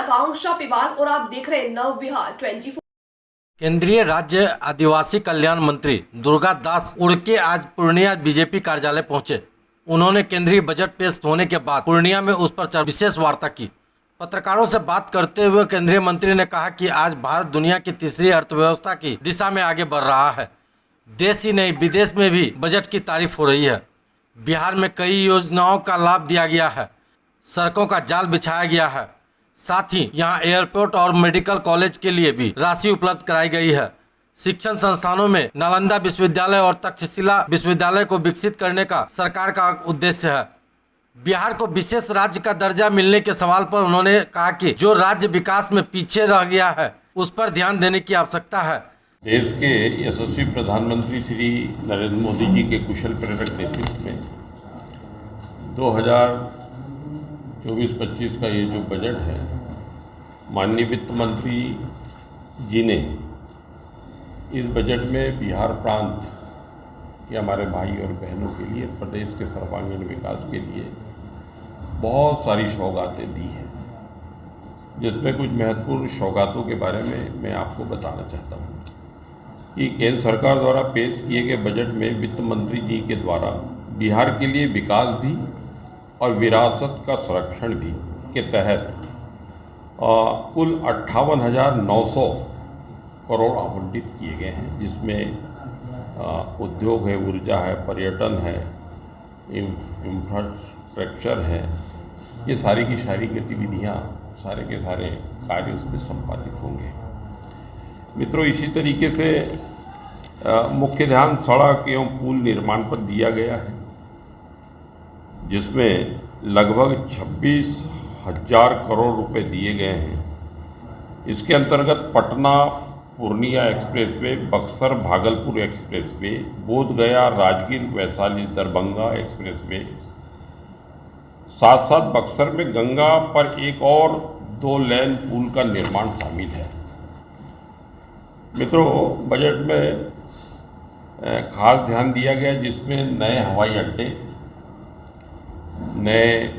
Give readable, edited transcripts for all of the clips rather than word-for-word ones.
आकांक्षा पिवाल और आप देख रहे हैं नव बिहार 24। केंद्रीय राज्य आदिवासी कल्याण मंत्री दुर्गा दास उड़के आज पूर्णिया बीजेपी कार्यालय पहुंचे। उन्होंने केंद्रीय बजट पेश होने के बाद पूर्णिया में उस पर विशेष वार्ता की। पत्रकारों से बात करते हुए केंद्रीय मंत्री ने कहा कि आज भारत दुनिया की तीसरी अर्थव्यवस्था की दिशा में आगे बढ़ रहा है। देश ही नहीं विदेश में भी बजट की तारीफ हो रही है। बिहार में कई योजनाओं का लाभ दिया गया है, सड़कों का जाल बिछाया गया है, साथ ही यहाँ एयरपोर्ट और मेडिकल कॉलेज के लिए भी राशि उपलब्ध कराई गई है। शिक्षण संस्थानों में नालंदा विश्वविद्यालय और तक्षशिला विश्वविद्यालय को विकसित करने का सरकार का उद्देश्य है। बिहार को विशेष राज्य का दर्जा मिलने के सवाल पर उन्होंने कहा कि जो राज्य विकास में पीछे रह गया है उस पर ध्यान देने की आवश्यकता है। देश के यशस्वी प्रधानमंत्री श्री नरेंद्र मोदी जी के कुशल प्रेरक नेतृत्व में 2024-25 का ये जो बजट है, माननीय वित्त मंत्री जी ने इस बजट में बिहार प्रांत के हमारे भाई और बहनों के लिए, प्रदेश के सर्वांगीण विकास के लिए बहुत सारी सौगातें दी हैं, जिसमें कुछ महत्वपूर्ण सौगातों के बारे में मैं आपको बताना चाहता हूँ कि केंद्र सरकार द्वारा पेश किए गए बजट में वित्त मंत्री जी के द्वारा बिहार के लिए विकास भी और विरासत का संरक्षण भी के तहत कुल 58,900 करोड़ आवंटित किए गए हैं, जिसमें उद्योग है, ऊर्जा है, पर्यटन है, इंफ्रास्ट्रक्चर है। ये सारी की सारी गतिविधियाँ, सारे के सारे कार्य उसमें संपादित होंगे। मित्रों, इसी तरीके से मुख्य ध्यान सड़क एवं पुल निर्माण पर दिया गया है, जिसमें लगभग 26,000 करोड़ रुपए दिए गए हैं। इसके अंतर्गत पटना पूर्णिया एक्सप्रेसवे, बक्सर भागलपुर एक्सप्रेसवे, बोध गया राजगीर वैशाली दरभंगा एक्सप्रेसवे, साथ साथ बक्सर में गंगा पर एक और 2 लेन पुल का निर्माण शामिल है। मित्रों, बजट में खास ध्यान दिया गया, जिसमें नए हवाई अड्डे, नए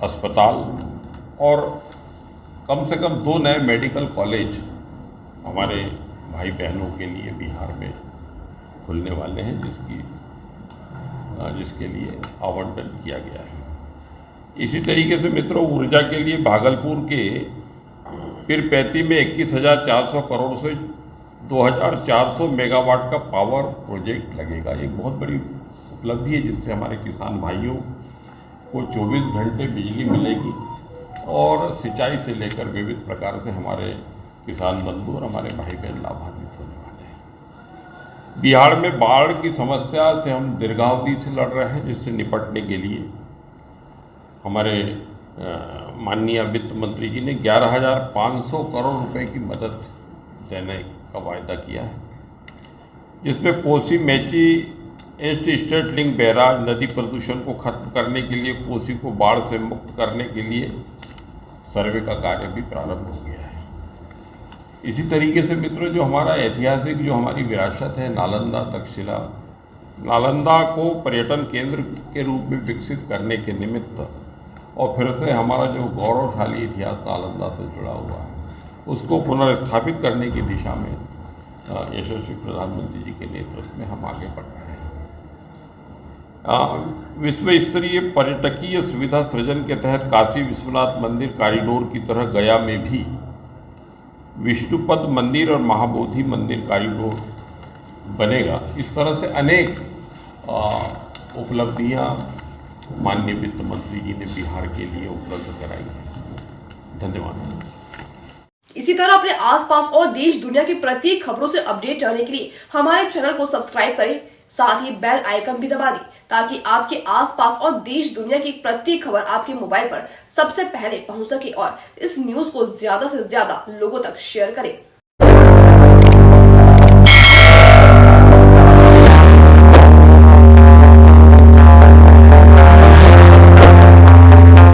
अस्पताल और कम से कम 2 नए मेडिकल कॉलेज हमारे भाई बहनों के लिए बिहार में खुलने वाले हैं, जिसके लिए आवंटन किया गया है। इसी तरीके से मित्रों, ऊर्जा के लिए भागलपुर के पीरपैंती में 21,400 करोड़ से 2,400 मेगावाट का पावर प्रोजेक्ट लगेगा। एक बहुत बड़ी उपलब्धि है, जिससे हमारे किसान भाइयों को 24 घंटे बिजली मिलेगी और सिंचाई से लेकर विविध प्रकार से हमारे किसान बंधु और हमारे भाई बहन लाभान्वित होने वाले हैं। बिहार में बाढ़ की समस्या से हम दीर्घावधि से लड़ रहे हैं, जिससे निपटने के लिए हमारे माननीय वित्त मंत्री जी ने 11,500 करोड़ रुपए की मदद देने का वायदा किया है, जिसमें Kosi Mechi state link barrage नदी प्रदूषण को खत्म करने के लिए, कोसी को बाढ़ से मुक्त करने के लिए सर्वे का कार्य भी प्रारंभ हो गया है। इसी तरीके से मित्रों, जो हमारा ऐतिहासिक जो हमारी विरासत है नालंदा तक्षशिला, नालंदा को पर्यटन केंद्र के रूप में विकसित करने के निमित्त और फिर से हमारा जो गौरवशाली इतिहास नालंदा से जुड़ा हुआ है, उसको पुनर्स्थापित करने की दिशा में यशस्वी प्रधानमंत्री जी के नेतृत्व में हम आगे बढ़ रहे हैं। विश्व स्तरीय पर्यटकीय सुविधा सृजन के तहत काशी विश्वनाथ मंदिर कॉरिडोर की तरह गया में भी विष्णुपद मंदिर और महाबोधि मंदिर कॉरिडोर बनेगा। इस तरह से अनेक उपलब्धियां माननीय वित्त मंत्री जी ने बिहार के लिए उपलब्ध कराई है। धन्यवाद। इसी तरह अपने आसपास और देश दुनिया की प्रत्येक खबरों से अपडेट रहने के लिए हमारे चैनल को सब्सक्राइब करें, साथ ही बेल आइकन भी दबा दें, ताकि आपके आसपास और देश दुनिया की प्रत्येक खबर आपके मोबाइल पर सबसे पहले पहुंच सके और इस न्यूज को ज्यादा से ज्यादा लोगों तक शेयर करें।